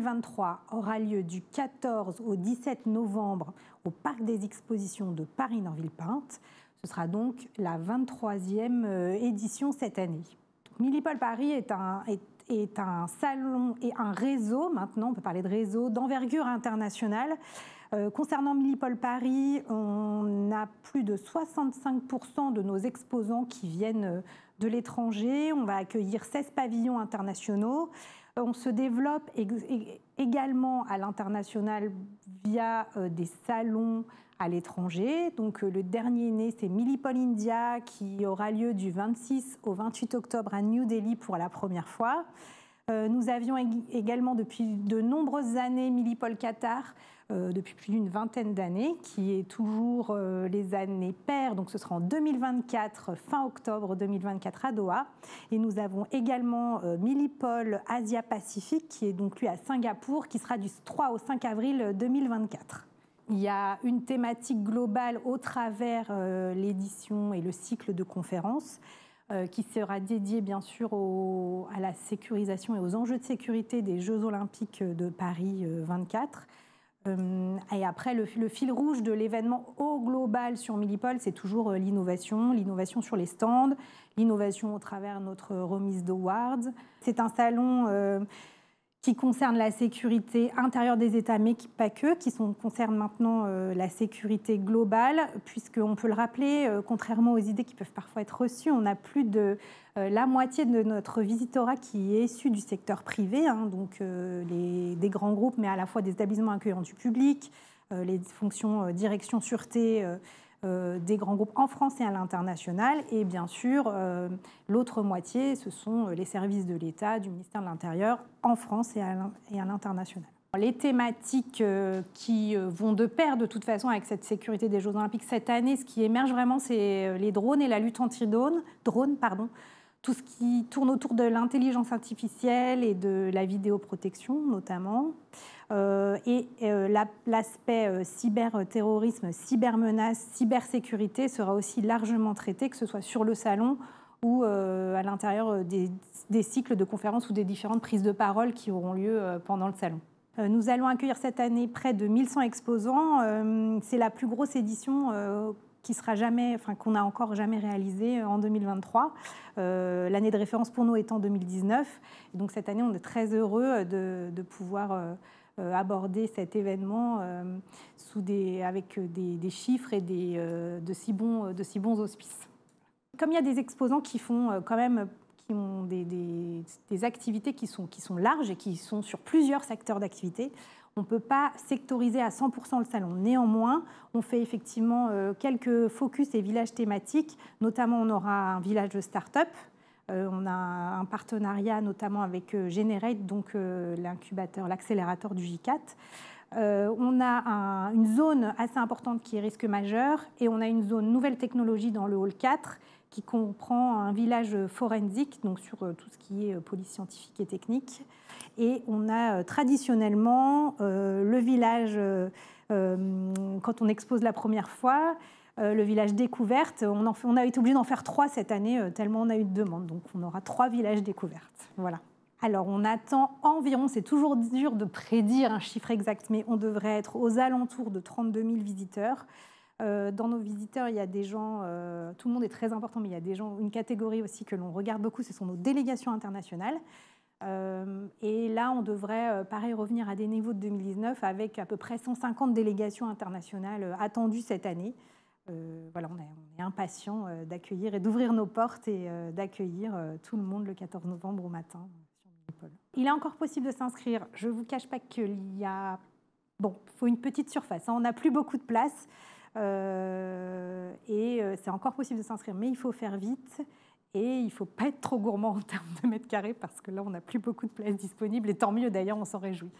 2023 aura lieu du 14 au 17 novembre au Parc des Expositions de Paris-Nord-Villepinte. Ce sera donc la 23e édition cette année. Milipol Paris est un salon et un réseau, maintenant on peut parler de réseau, d'envergure internationale. Concernant Milipol Paris, on a plus de 65% de nos exposants qui viennent de l'étranger. On va accueillir 16 pavillons internationaux. On se développe également à l'international via des salons à l'étranger. Donc le dernier né, c'est Milipol India qui aura lieu du 26 au 28 octobre à New Delhi pour la première fois. Nous avions également depuis de nombreuses années Milipol Qatar, depuis plus d'une vingtaine d'années, qui est toujours les années paires, donc ce sera en 2024, fin octobre 2024 à Doha. Et nous avons également Milipol Asia-Pacifique, qui est donc lui à Singapour, qui sera du 3 au 5 avril 2024. Il y a une thématique globale au travers l'édition et le cycle de conférences, qui sera dédié bien sûr à la sécurisation et aux enjeux de sécurité des Jeux Olympiques de Paris 24. Et après, le fil rouge de l'événement au global sur Milipol, c'est toujours l'innovation sur les stands, l'innovation au travers de notre remise d'awards. C'est un salon qui concerne la sécurité intérieure des États, mais pas que, qui concerne maintenant la sécurité globale, puisqu'on peut le rappeler, contrairement aux idées qui peuvent parfois être reçues, on a plus de la moitié de notre visitorat qui est issu du secteur privé, hein, donc des grands groupes, mais à la fois des établissements accueillants du public, les fonctions direction sûreté, des grands groupes en France et à l'international. Et bien sûr, l'autre moitié, ce sont les services de l'État, du ministère de l'Intérieur, en France et à l'international. Les thématiques qui vont de pair de toute façon avec cette sécurité des Jeux Olympiques cette année, ce qui émerge vraiment, c'est les drones et la lutte anti-drone, tout ce qui tourne autour de l'intelligence artificielle et de la vidéoprotection notamment. L'aspect cyberterrorisme, cybermenace, cybersécurité sera aussi largement traité, que ce soit sur le salon ou à l'intérieur des cycles de conférences ou des différentes prises de parole qui auront lieu pendant le salon. Nous allons accueillir cette année près de 1100 exposants. C'est la plus grosse édition qu'on n'a encore jamais réalisée en 2023. L'année de référence pour nous étant 2019. Et donc cette année, on est très heureux de pouvoir aborder cet événement avec des chiffres et de si bons auspices. Comme il y a des exposants qui font qui ont des activités qui sont larges et qui sont sur plusieurs secteurs d'activité, on ne peut pas sectoriser à 100% le salon. Néanmoins, on fait effectivement quelques focus et villages thématiques. Notamment, on aura un village de start-up. On a un partenariat notamment avec Generate, donc l'incubateur, l'accélérateur du J4. On a une zone assez importante qui est risque majeur et on a une zone nouvelle technologie dans le hall 4 qui comprend un village forensique, donc sur tout ce qui est police scientifique et technique. Et on a traditionnellement le village, quand on expose la première fois, le village découverte. On a été obligé d'en faire 3 cette année, tellement on a eu de demandes. Donc on aura 3 villages découvertes. Voilà. Alors on attend environ, c'est toujours dur de prédire un chiffre exact, mais on devrait être aux alentours de 32 000 visiteurs. Dans nos visiteurs, il y a des gens, tout le monde est très important, mais il y a des gens, une catégorie aussi que l'on regarde beaucoup, ce sont nos délégations internationales. Et là, on devrait, pareil, revenir à des niveaux de 2019 avec à peu près 150 délégations internationales attendues cette année. Voilà, on est impatients d'accueillir et d'ouvrir nos portes et d'accueillir tout le monde le 14 novembre au matin sur Milipol. Il est encore possible de s'inscrire. Je ne vous cache pas qu'il y a... Bon, il faut une petite surface, hein. On n'a plus beaucoup de place. C'est encore possible de s'inscrire, mais il faut faire vite et il ne faut pas être trop gourmand en termes de mètres carrés parce que là, on n'a plus beaucoup de places disponibles et tant mieux d'ailleurs, on s'en réjouit.